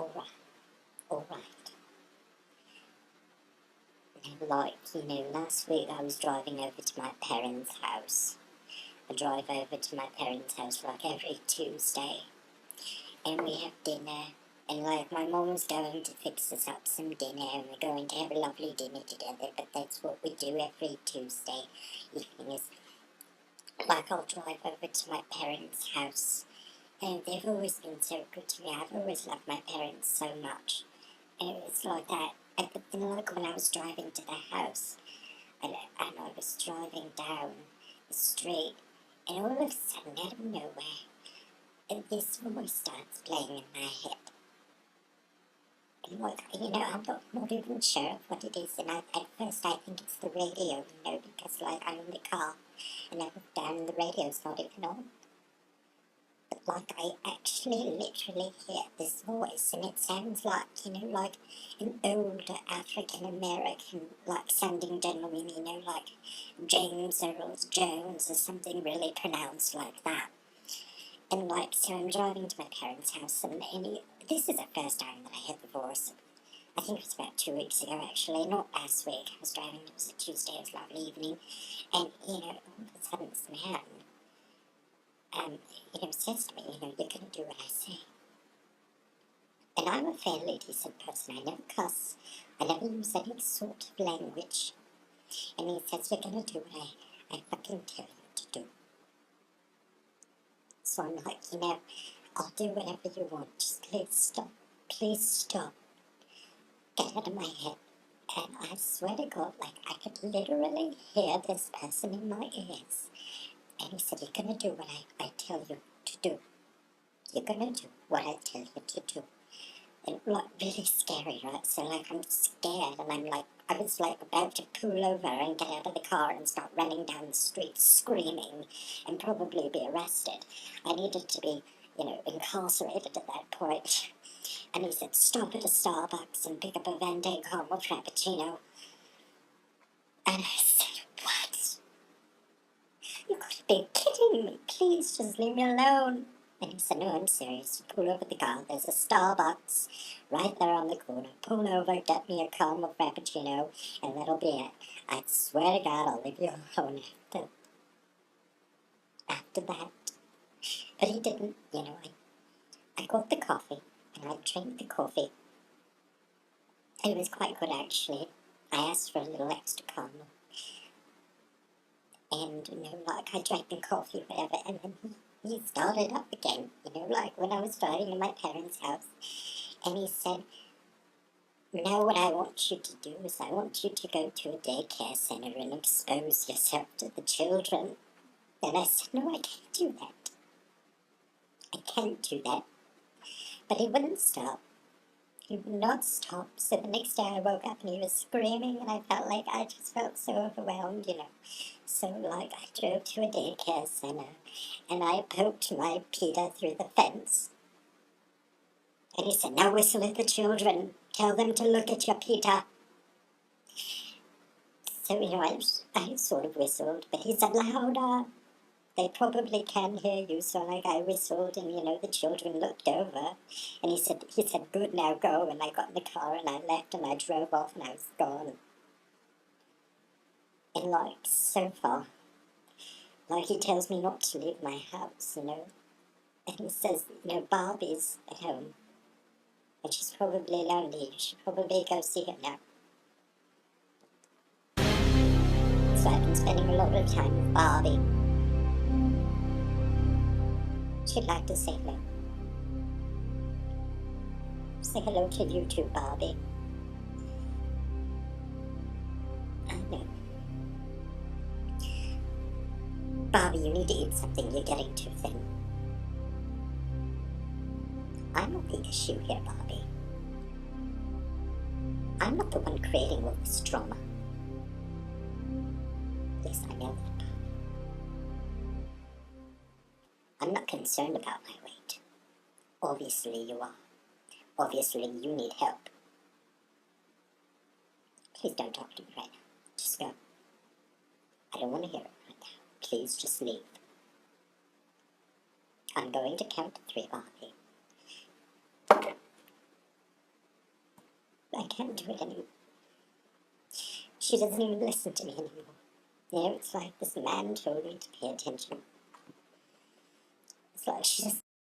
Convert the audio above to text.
Alright, alright. Like, last week I was driving over to my parents' house. I drive over to my parents' house like every Tuesday. And we have dinner. And like, my mom's going to fix us up some dinner and we're going to have a lovely dinner together. But that's what we do every Tuesday evening is, like, I'll drive over to my parents' house. And they've always been so good to me. I've always loved my parents so much. And it was like that. But then, like, when I was driving to the house, and I was driving down the street, and all of a sudden, out of nowhere, and this voice starts playing in my head. And like, I'm not even sure of what it is, and at first I think it's the radio, because like, I'm in the car, and I look down and the radio's not even on. But like, I actually literally hear this voice, and it sounds like, like an old African American, like, sounding gentleman, like James Earl Jones or something really pronounced like that. And like, so I'm driving to my parents' house, and this is the first time that I heard the voice. I think it was about 2 weeks ago, actually, not last week. I was driving, it was a Tuesday, it was a lovely evening, and, all of a sudden this man, says to me, you're going to do what I say. And I'm a fairly decent person. I never cuss. I never use any sort of language. And he says, you're going to do what I fucking tell you to do. So I'm like, I'll do whatever you want. Just please stop. Please stop. Get out of my head. And I swear to God, like, I could literally hear this person in my ears. And he said, you're going to do what I tell you to do. You're going to do what I tell you to do. And like, really scary, right? So like, I'm scared, and I'm like, I was like about to pull over and get out of the car and start running down the street screaming and probably be arrested. I needed to be, incarcerated at that point. And he said, stop at a Starbucks and pick up a Venti caramel frappuccino. And I said, what? You gotta be kidding me. Please just leave me alone. And he said, no, I'm serious. Pull over the car. There's a Starbucks right there on the corner. Pull over, get me a caramel frappuccino, and that'll be it. I swear to God, I'll leave you alone after that. But he didn't, I got the coffee, and I drank the coffee. It was quite good, actually. I asked for a little extra caramel. And, like, I drank the coffee, whatever, and then he started up again, like when I was driving to my parents' house. And he said, now what I want you to do is I want you to go to a daycare center and expose yourself to the children. And I said, no, I can't do that. I can't do that. But he wouldn't stop. He would not stop. So the next day I woke up and he was screaming, and I just felt so overwhelmed, So, like, I drove to a daycare center, and I poked my Peter through the fence. And he said, now whistle at the children. Tell them to look at your Peter. So, I sort of whistled, but he said, louder. They probably can hear you. So, like, I whistled, and, the children looked over. And he said, good, now go. And I got in the car, and I left, and I drove off, and I was gone. And, like, so far, like, he tells me not to leave my house, And he says, Barbie's at home. And she's probably lonely. You should probably go see her now. So I've been spending a lot of time with Barbie. She'd like to say hello. Say hello to you too, Barbie. I know. Barbie, you need to eat something. You're getting too thin. I'm not the issue here, Barbie. I'm not the one creating all this drama. Yes, I know that. I'm not concerned about my weight. Obviously you are. Obviously you need help. Please don't talk to me right now. Just go. I don't want to hear it right now. Please just leave. I'm going to count to 3, Barbie. I can't do it anymore. She doesn't even listen to me anymore. You know, it's like this man told me to pay attention. It's like she just